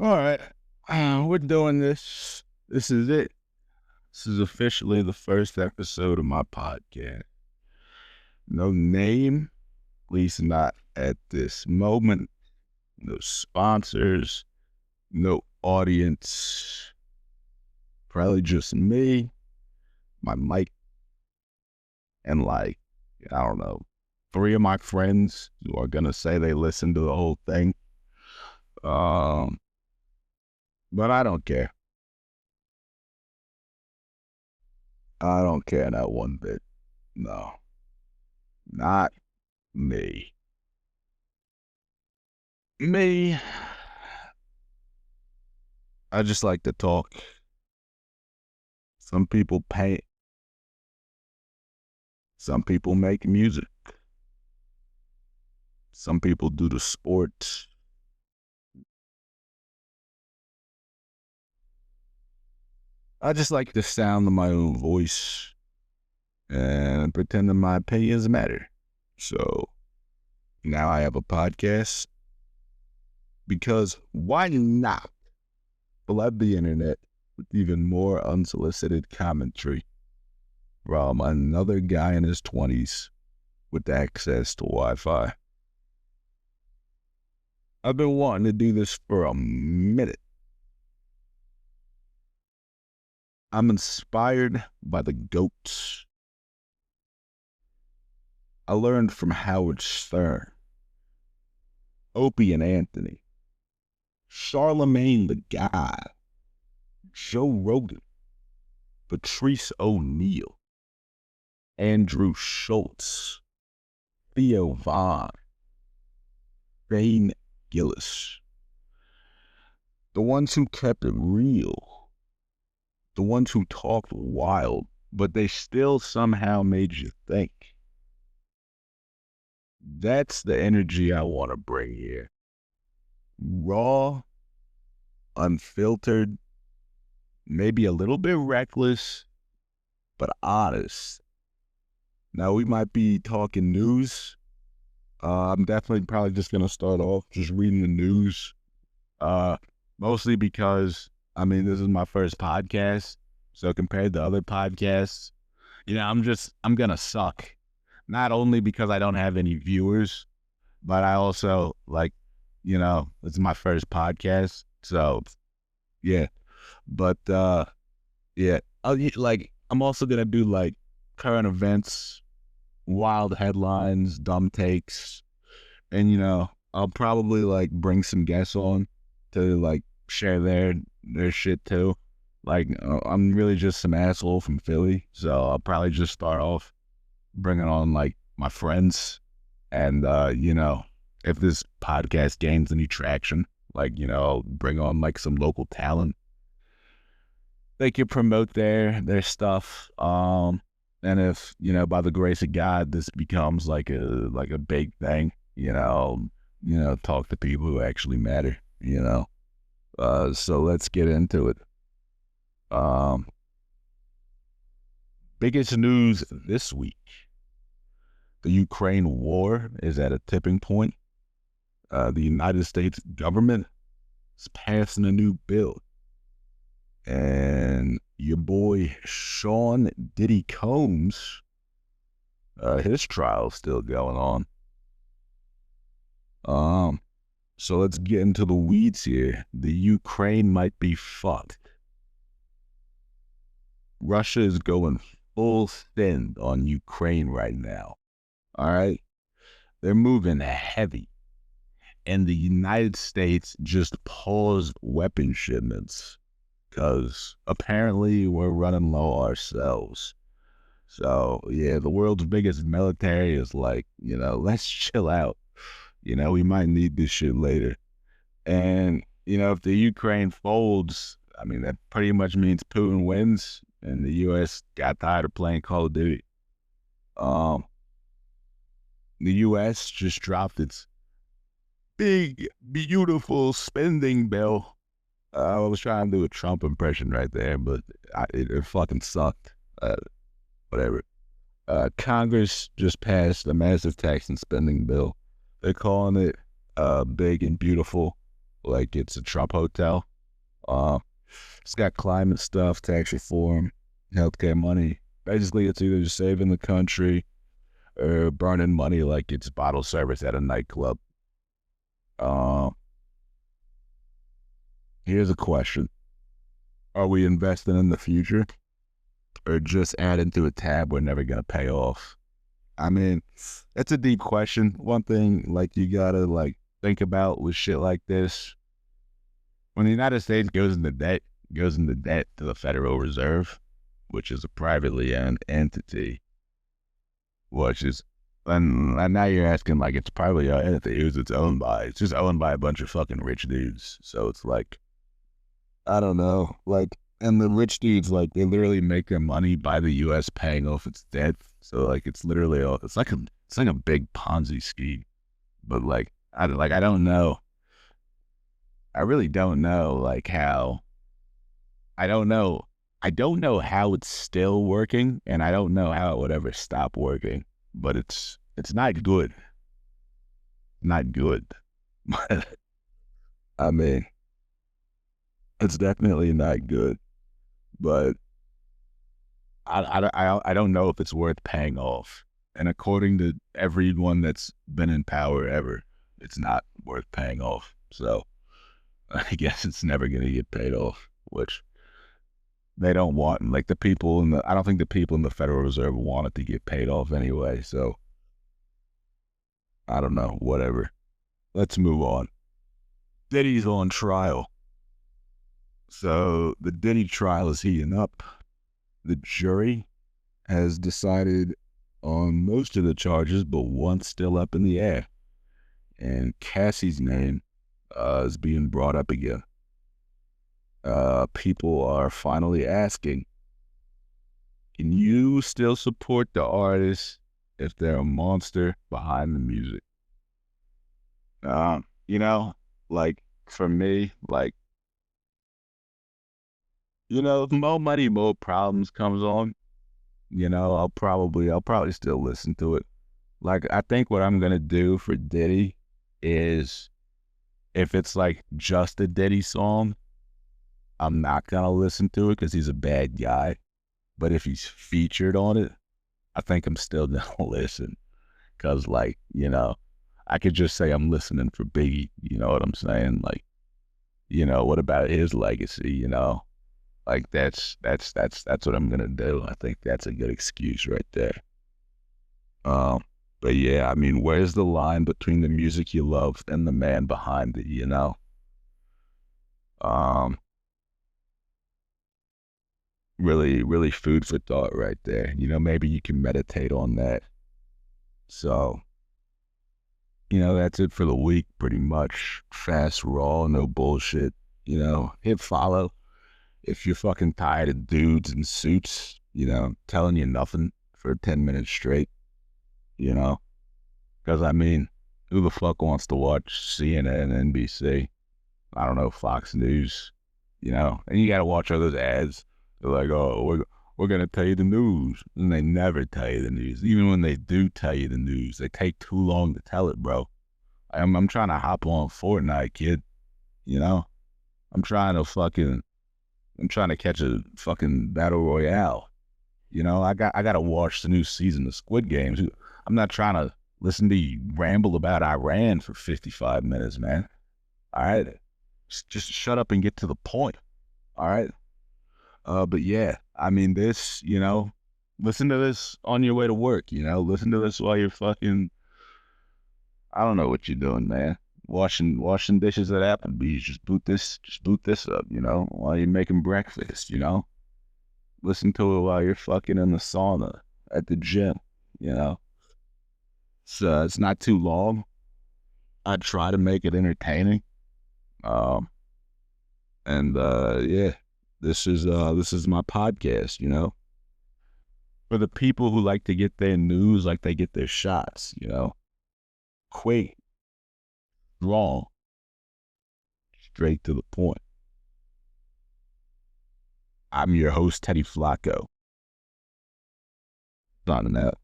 All right. We're doing this. This is it. This is officially the first episode of my podcast. No name, at least not at this moment. No sponsors, no audience. Probably just me, my mic, and I don't know, three of my friends who are going to say they listened to the whole thing. Um, but I don't care. I don't care not one bit. No, not me. Me, I just like to talk. Some people paint, some people make music, some people do the sports. I just like the sound of my own voice and pretend that my opinions matter. So now I have a podcast because why not flood the internet with even more unsolicited commentary from another guy in his 20s with access to Wi-Fi? I've been wanting to do this for a minute. I'm inspired by the GOATs. I learned from Howard Stern, Opie and Anthony, Charlemagne the God, Joe Rogan, Patrice O'Neal, Andrew Schultz, Theo Vaughn, Shane Gillis. The ones who kept it real. The ones who talked wild, but they still somehow made you think. That's the energy I want to bring here. Raw, unfiltered, maybe a little bit reckless, but honest. Now, we might be talking news. I'm definitely probably just going to start off just reading the news. Mostly because, this is my first podcast. So compared to other podcasts, I'm going to suck. Not only because I don't have any viewers, but I also, it's my first podcast. So, yeah. But, yeah. I'm also going to do, current events, wild headlines, dumb takes. And, I'll probably, bring some guests on to, share their shit, too. I'm really just some asshole from Philly. So I'll probably just start off bringing on my friends, and if this podcast gains any traction, I'll bring on some local talent. They could promote their stuff. And if by the grace of God this becomes like a big thing, talk to people who actually matter. So let's get into it. Biggest news this week. The Ukraine war is at a tipping point. The United States government is passing a new bill. And your boy Sean Diddy Combs, his trial's still going on. So let's get into the weeds here. The Ukraine might be fucked. Russia is going full send on Ukraine right now. All right? They're moving heavy. And the United States just paused weapon shipments because apparently we're running low ourselves. So, yeah, the world's biggest military is let's chill out. We might need this shit later. And, if the Ukraine folds, that pretty much means Putin wins and the U.S. got tired of playing Call of Duty. The U.S. just dropped its big, beautiful spending bill. I was trying to do a Trump impression right there, but it fucking sucked. Whatever. Congress just passed a massive tax and spending bill. They're calling it big and beautiful. like it's a Trump hotel. Uh, it's got climate stuff, tax reform, healthcare money. Basically, it's either just saving the country or burning money like it's bottle service at a nightclub. Uh, Here's a question. Are we investing in the future or just adding to a tab we're never going to pay off? I mean, it's a deep question. One thing, like, you got to, like, think about with shit like this. When the United States goes into debt to the Federal Reserve, which is a privately owned entity, which is, and now you're asking, like, it's privately owned entity, who's it's owned by? It's just owned by a bunch of fucking rich dudes. So it's like, I don't know. Like, and the rich dudes, like, they literally make their money by the U.S. paying off its debt. So, like, it's literally all, it's like a big Ponzi scheme. But, like, I don't know. I really don't know, like, how, I don't know. I don't know how it's still working, and I don't know how it would ever stop working. But it's not good. Not good. I mean, it's definitely not good. But I don't know if it's worth paying off. And according to everyone that's been in power ever, it's not worth paying off. So I guess it's never going to get paid off, which they don't want. Like, the people in the, I don't think the people in the Federal Reserve want it to get paid off anyway. So I don't know, whatever. Let's move on. Diddy's on trial. So the Diddy trial is heating up. The jury has decided on most of the charges, but one's still up in the air. And Cassie's name is being brought up again. People are finally asking, can you still support the artist if they're a monster behind the music? You know, like, for me, like, if Mo Money, Mo Problems comes on, I'll probably still listen to it. Like, I think what I'm gonna do for Diddy is, if it's like just a Diddy song, I'm not gonna listen to it because he's a bad guy. But if he's featured on it, I think I'm still gonna listen because, like, I could just say I'm listening for Biggie. You know what I'm saying? Like, what about his legacy? Like, that's what I'm gonna do. I think that's a good excuse right there. Um, but yeah, I mean, where's the line between the music you love and the man behind it? Um, really, really food for thought right there. Maybe you can meditate on that. So, that's it for the week, pretty much. Fast, raw, no bullshit. Hit follow if you're fucking tired of dudes in suits, telling you nothing for 10 minutes straight, you know? Because, I mean, who the fuck wants to watch CNN, NBC? I don't know, Fox News, And you got to watch all those ads. They're like, oh, we're going to tell you the news. And they never tell you the news. Even when they do tell you the news, they take too long to tell it, bro. I'm trying to hop on Fortnite, kid. You know, I'm trying to fucking, I'm trying to catch a fucking battle royale. I got to watch the new season of Squid Games. I'm not trying to listen to you ramble about Iran for 55 minutes, man. All right, just shut up and get to the point. All right. But yeah, I mean, listen to this on your way to work. Listen to this while you're fucking, I don't know what you're doing, man. Washing dishes at Applebee's. Just boot this up, while you're making breakfast. Listen to it while you're fucking in the sauna at the gym, you know. So it's not too long. I try to make it entertaining. Um, and yeah, this is my podcast. For the people who like to get their news like they get their shots. Quick, wrong, straight to the point. I'm your host, Teddy Flacco. Signing out.